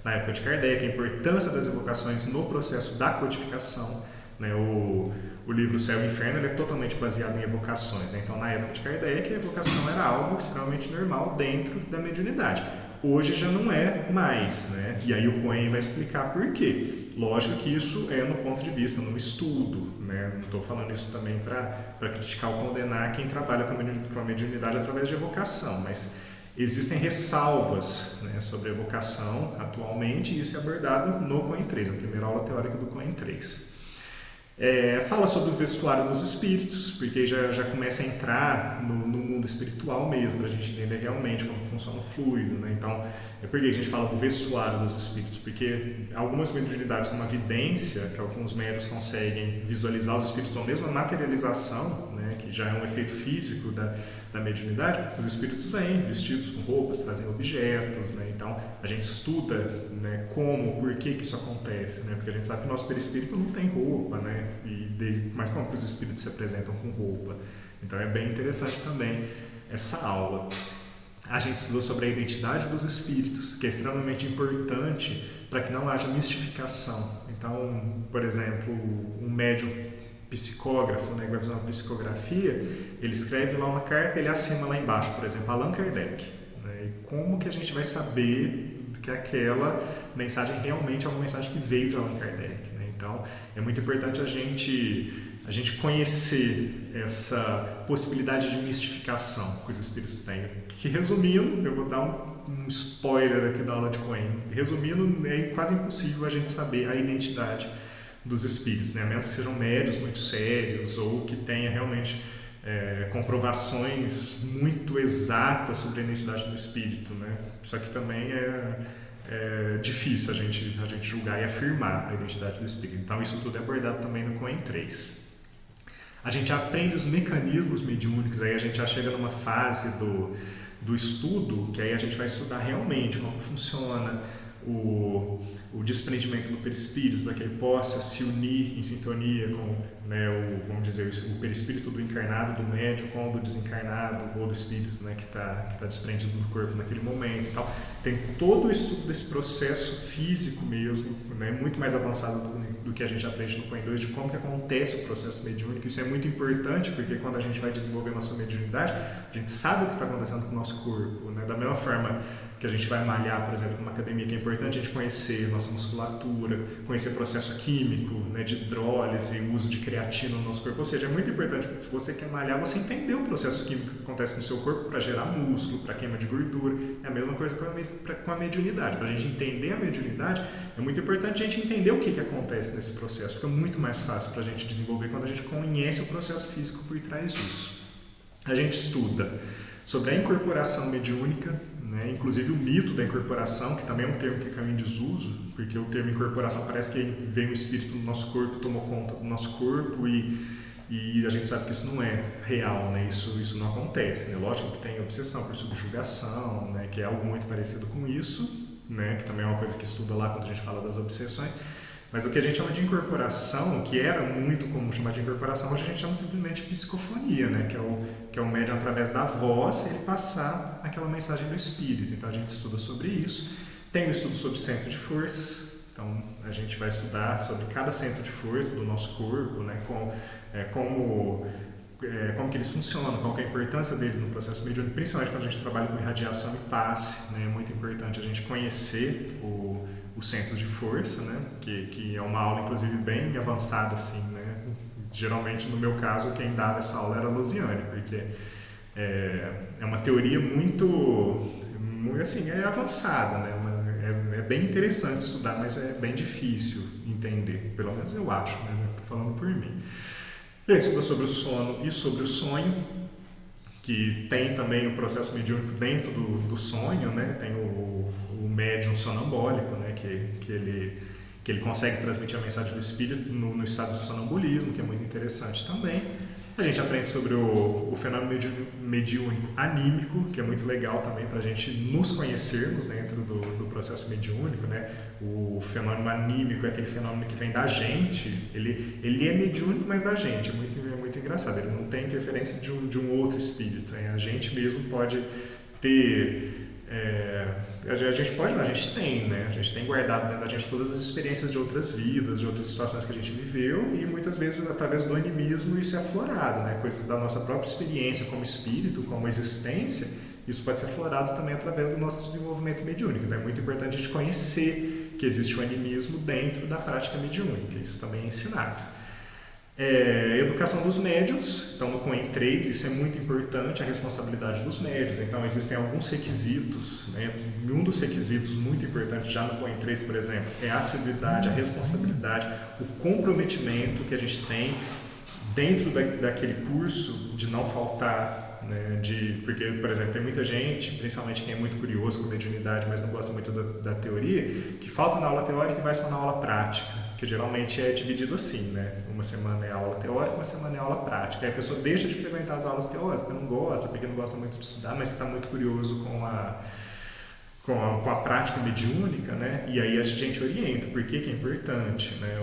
na época de Kardec, a importância das evocações no processo da codificação, né? O livro Céu e Inferno ele é totalmente baseado em evocações, né? Então, na época de Kardec, a evocação era algo extremamente normal dentro da mediunidade. Hoje já não é mais, né? E aí o Coen vai explicar por quê. Lógico que isso é no ponto de vista, no estudo, né? Não estou falando isso também para criticar ou condenar quem trabalha com a mediunidade através de evocação, mas existem ressalvas, né, sobre a evocação atualmente, e isso é abordado no Coen 3, a primeira aula teórica do Coen 3. Fala sobre o vestuário dos espíritos, porque já começa a entrar no mundo espiritual mesmo, para a gente entender realmente como funciona o fluido, né? Então, por que a gente fala do vestuário dos espíritos? Porque algumas mediunidades, como a vidência, que alguns médiuns conseguem visualizar os espíritos, ou mesmo a materialização, né, que já é um efeito físico da mediunidade, os espíritos vêm vestidos com roupas, trazem objetos, né? Então a gente estuda, né, por que isso acontece, né? Porque a gente sabe que o nosso perispírito não tem roupa, né? Mas como que os espíritos se apresentam com roupa? Então é bem interessante também essa aula. A gente estudou sobre a identidade dos espíritos, que é extremamente importante para que não haja mistificação. Então, por exemplo, um médium psicógrafo, né, que vai fazer uma psicografia, ele escreve lá uma carta, ele assina lá embaixo, por exemplo, Allan Kardec. Né, e como que a gente vai saber que aquela mensagem realmente é uma mensagem que veio de Allan Kardec? Né? Então, é muito importante a gente conhecer essa possibilidade de mistificação que os espíritos têm. Que, resumindo, eu vou dar um spoiler aqui da aula de Cohen. Resumindo, é quase impossível a gente saber a identidade dos espíritos, né? A menos que sejam médios muito sérios ou que tenha realmente comprovações muito exatas sobre a identidade do espírito, né? Só que também é difícil a gente julgar e afirmar a identidade do espírito. Então isso tudo é abordado também no Cohen 3. A gente aprende os mecanismos mediúnicos, aí a gente já chega numa fase do estudo, que aí a gente vai estudar realmente como funciona o desprendimento do perispírito, para que ele possa se unir em sintonia com, né, vamos dizer, o perispírito do encarnado, do médium, com o do desencarnado, ou do espírito, né, que tá desprendido do corpo naquele momento e tal. Tem todo o estudo desse processo físico mesmo, né, muito mais avançado do que a gente aprende no Cohen 2, de como que acontece o processo mediúnico. Isso é muito importante, porque quando a gente vai desenvolver nossa mediunidade, a gente sabe o que está acontecendo com o nosso corpo, né? Da mesma forma que a gente vai malhar, por exemplo, numa academia, que é importante a gente conhecer nossa musculatura, conhecer o processo químico, né, de hidrólise, uso de creatina no nosso corpo. Ou seja, é muito importante, se você quer malhar, você entender o processo químico que acontece no seu corpo para gerar músculo, para queima de gordura. É a mesma coisa com a mediunidade. Para a gente entender a mediunidade, é muito importante a gente entender o que acontece nesse processo. Fica muito mais fácil para a gente desenvolver quando a gente conhece o processo físico por trás disso. A gente estuda sobre a incorporação mediúnica, né? Inclusive o mito da incorporação, que também é um termo que caiu em desuso, porque o termo incorporação parece que vem um espírito no nosso corpo, tomou conta do nosso corpo e a gente sabe que isso não é real, né? Isso não acontece. Né? Lógico que tem obsessão por subjugação, né? Que é algo muito parecido com isso, né? Que também é uma coisa que estuda lá quando a gente fala das obsessões. Mas o que a gente chama de incorporação, que era muito comum chamar de incorporação, hoje a gente chama simplesmente de psicofonia, né? Que é o médium, através da voz, ele passar aquela mensagem do espírito. Então a gente estuda sobre isso. Tem o estudo sobre centro de forças, então a gente vai estudar sobre cada centro de força do nosso corpo, né? Como que eles funcionam, qual que é a importância deles no processo mediúnico, principalmente quando a gente trabalha com irradiação e passe, né? É muito importante a gente conhecer os centros de força, né? Que é uma aula, inclusive, bem avançada, assim, né? Geralmente, no meu caso, quem dava essa aula era a Luziane, porque é uma teoria muito assim, é avançada, né? É bem interessante estudar, mas é bem difícil entender, pelo menos eu acho, né? Estou falando por mim. Ele estuda sobre o sono e sobre o sonho, que tem também o processo mediúnico dentro do sonho, né? Tem o médium sonambólico, né? Que ele consegue transmitir a mensagem do espírito no estado de sonambulismo, que é muito interessante também. A gente aprende sobre o fenômeno mediúnico anímico, que é muito legal também para a gente nos conhecermos dentro do processo mediúnico, né? O fenômeno anímico é aquele fenômeno que vem da gente, ele é mediúnico, mas da gente, é muito engraçado, ele não tem interferência de um outro espírito, né? A gente mesmo pode ter... a gente tem, né? A gente tem guardado dentro da gente todas as experiências de outras vidas, de outras situações que a gente viveu, e muitas vezes através do animismo isso é aflorado, né? Coisas da nossa própria experiência como espírito, como existência, isso pode ser aflorado também através do nosso desenvolvimento mediúnico. Então é muito importante a gente conhecer que existe o animismo dentro da prática mediúnica, isso também é ensinado. Educação dos médiuns, então no Cohen 3, isso é muito importante, a responsabilidade dos médiuns. Então existem alguns requisitos, né? E um dos requisitos muito importantes já no Cohen 3, por exemplo, é a assiduidade, a responsabilidade, o comprometimento que a gente tem dentro daquele curso de não faltar, né? Porque, por exemplo, tem muita gente, principalmente quem é muito curioso com mediunidade, mas não gosta muito da teoria, que falta na aula teórica e vai só na aula prática, que geralmente é dividido assim, né? Uma semana é aula teórica, uma semana é aula prática. Aí a pessoa deixa de frequentar as aulas teóricas porque não gosta, porque não gosta muito de estudar, mas está muito curioso com a prática mediúnica, né? E aí a gente orienta por que é importante, né?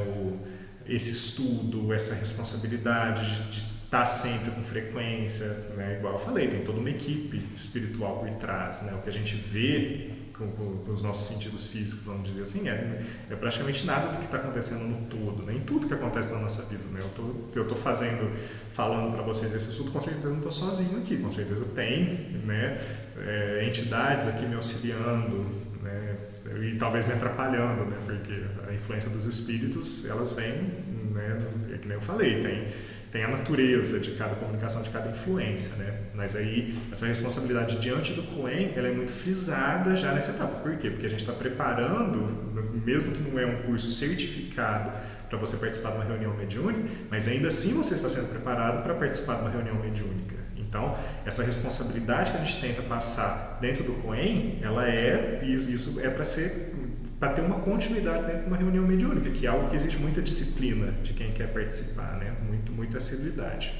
Esse estudo, essa responsabilidade de tá sempre com frequência, né? Igual eu falei, tem toda uma equipe espiritual por trás, né? O que a gente vê com os nossos sentidos físicos, vamos dizer assim, é praticamente nada do que está acontecendo no todo, né? Em tudo que acontece na nossa vida, né? Eu tô falando para vocês esse estudo, com certeza eu não estou sozinho aqui, com certeza tem, né? Entidades aqui me auxiliando, né? E talvez me atrapalhando, né? Porque a influência dos espíritos, elas vêm, né? Que nem eu falei, tem a natureza de cada comunicação, de cada influência, né? Mas aí, essa responsabilidade diante do Coen, ela é muito frisada já nessa etapa. Por quê? Porque a gente está preparando, mesmo que não é um curso certificado para você participar de uma reunião mediúnica, mas ainda assim você está sendo preparado para participar de uma reunião mediúnica. Então, essa responsabilidade que a gente tenta passar dentro do Coen, isso é para ter uma continuidade dentro de uma reunião mediúnica, que é algo que exige muita disciplina de quem quer participar, né? Muita assiduidade.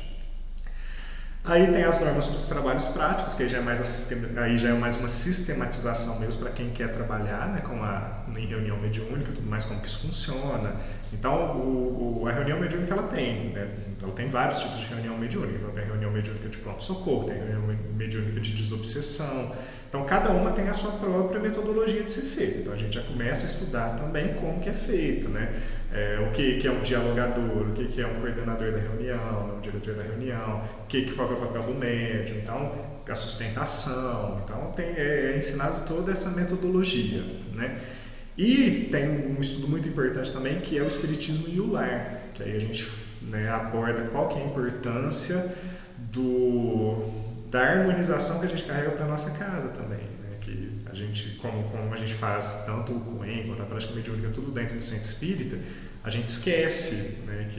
Aí tem as normas para os trabalhos práticos, que aí já é mais uma sistematização mesmo para quem quer trabalhar, né, em reunião mediúnica, tudo mais, como que isso funciona. Então, a reunião mediúnica ela tem vários tipos de reunião mediúnica. Então, tem reunião mediúnica de pronto-socorro, tem reunião mediúnica de desobsessão. Então, cada uma tem a sua própria metodologia de ser feita. Então, a gente já começa a estudar também como que é feito, né? O que é um dialogador, o que é um coordenador da reunião, um diretor da reunião, qual é o papel do médium, então, a sustentação. Então, é ensinado toda essa metodologia, né? E tem um estudo muito importante também, que é o Espiritismo e o Lar, que aí a gente, né, aborda qual que é a importância da harmonização que a gente carrega para a nossa casa também, né? Que a gente, como a gente faz tanto o Coen quanto a prática mediúnica, tudo dentro do centro espírita, a gente esquece, né,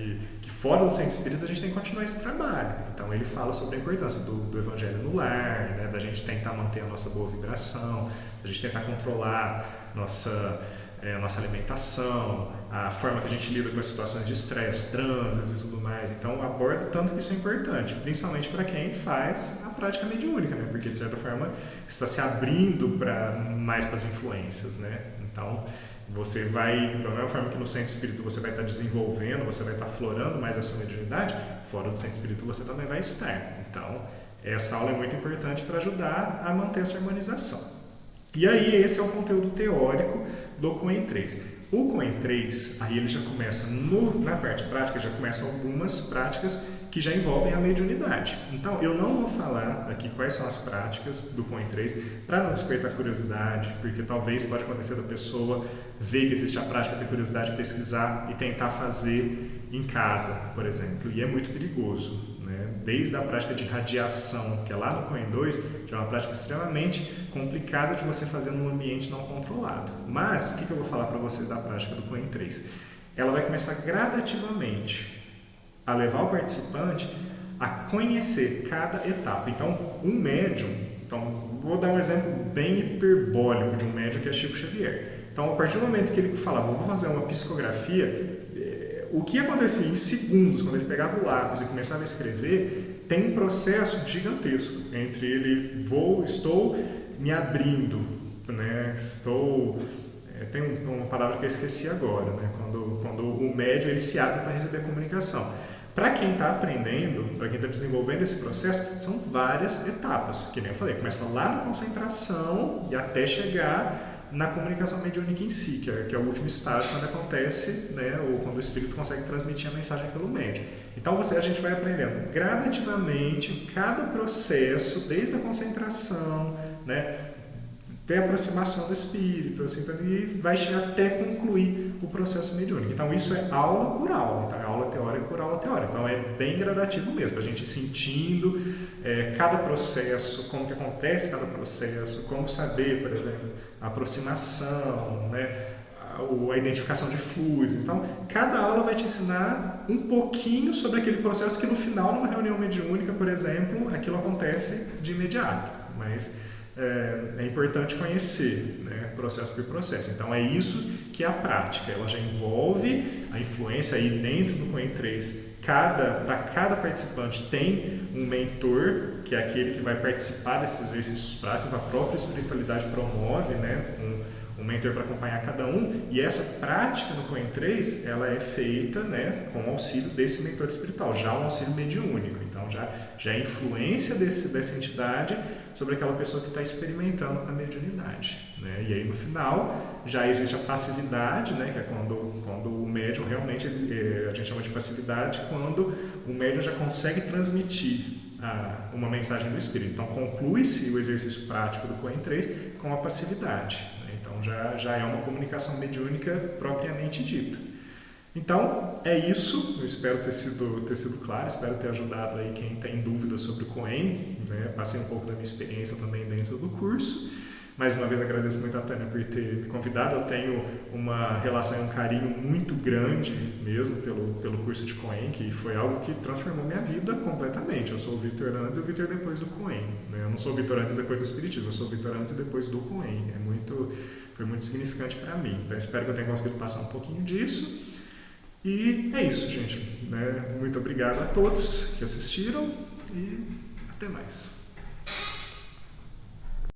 que fora do centro espírita a gente tem que continuar esse trabalho. Então ele fala sobre a importância do evangelho no lar, né, da gente tentar manter a nossa boa vibração, da gente tentar controlar nossa alimentação, a forma que a gente lida com as situações de estresse, trânsito e tudo mais. Então aborda tanto que isso é importante, principalmente para quem faz a prática mediúnica, né? Porque de certa forma está se abrindo mais para as influências, né? Então da mesma forma que no centro espírita você vai estar desenvolvendo, você vai estar aflorando mais essa mediunidade, fora do centro espírita você também vai estar. Então essa aula é muito importante para ajudar a manter essa harmonização. E aí esse é o conteúdo teórico do Coen 3. O Coen 3, aí ele já começa, na parte prática, já começam algumas práticas que já envolvem a mediunidade. Então, eu não vou falar aqui quais são as práticas do Coen 3 para não despertar curiosidade, porque talvez pode acontecer da pessoa ver que existe a prática, ter curiosidade, pesquisar e tentar fazer em casa, por exemplo, e é muito perigoso. Desde a prática de radiação, que é lá no Coen 2, já é uma prática extremamente complicada de você fazer num ambiente não controlado. Mas, o que eu vou falar para vocês da prática do Coen 3? Ela vai começar gradativamente a levar o participante a conhecer cada etapa. Então, um médium, vou dar um exemplo bem hiperbólico de um médium que é Chico Xavier. Então, a partir do momento que ele falava, vou fazer uma psicografia, o que acontecia em segundos, quando ele pegava o lápis e começava a escrever, tem um processo gigantesco entre estou me abrindo, né? Tem uma palavra que eu esqueci agora, né? Quando o médium ele se abre para receber a comunicação. Para quem está aprendendo, para quem está desenvolvendo esse processo, são várias etapas, que nem eu falei, começa lá na concentração e até chegar na comunicação mediúnica em si, que é o último estágio quando acontece, né, ou quando o espírito consegue transmitir a mensagem pelo médium. Então a gente vai aprendendo gradativamente cada processo, desde a concentração, né, até a aproximação do espírito, assim, e vai chegar até concluir o processo mediúnico. Então isso é aula por aula, então é aula teórica por aula teórica. Então é bem gradativo mesmo, a gente sentindo cada processo, como que acontece cada processo, como saber, por exemplo, a aproximação, né, a identificação de fluidos. Então, cada aula vai te ensinar um pouquinho sobre aquele processo que no final, numa reunião mediúnica, por exemplo, aquilo acontece de imediato. Mas é importante conhecer, né, processo por processo. Então, é isso que é a prática. Ela já envolve a influência aí dentro do Coen 3. Para cada participante tem um mentor, que é aquele que vai participar desses exercícios práticos, a própria espiritualidade promove, né, um mentor para acompanhar cada um, e essa prática no Coen 3, ela é feita, né, com o auxílio desse mentor espiritual, já um auxílio mediúnico, então já é influência dessa entidade sobre aquela pessoa que está experimentando a mediunidade, né? E aí no final já existe a passividade, né, que é quando o médium realmente, a gente chama de passividade, quando o médium já consegue transmitir uma mensagem do Espírito. Então conclui-se o exercício prático do Coen 3 com a passividade, né? Então já é uma comunicação mediúnica propriamente dita. Então é isso, eu espero ter sido claro, espero ter ajudado aí quem tem dúvidas sobre o Coen, né? Passei um pouco da minha experiência também dentro do curso. Mais uma vez agradeço muito a Tânia por ter me convidado. Eu tenho uma relação e um carinho muito grande mesmo pelo curso de Coen, que foi algo que transformou minha vida completamente. Eu sou o Vitor antes e o Vitor depois do Coen, né? Eu não sou o Vitor antes e depois do Espiritismo, eu sou o Vitor antes e depois do Coen. Foi muito significante para mim. Então espero que eu tenha conseguido passar um pouquinho disso. E é isso, gente, né? Muito obrigado a todos que assistiram e até mais.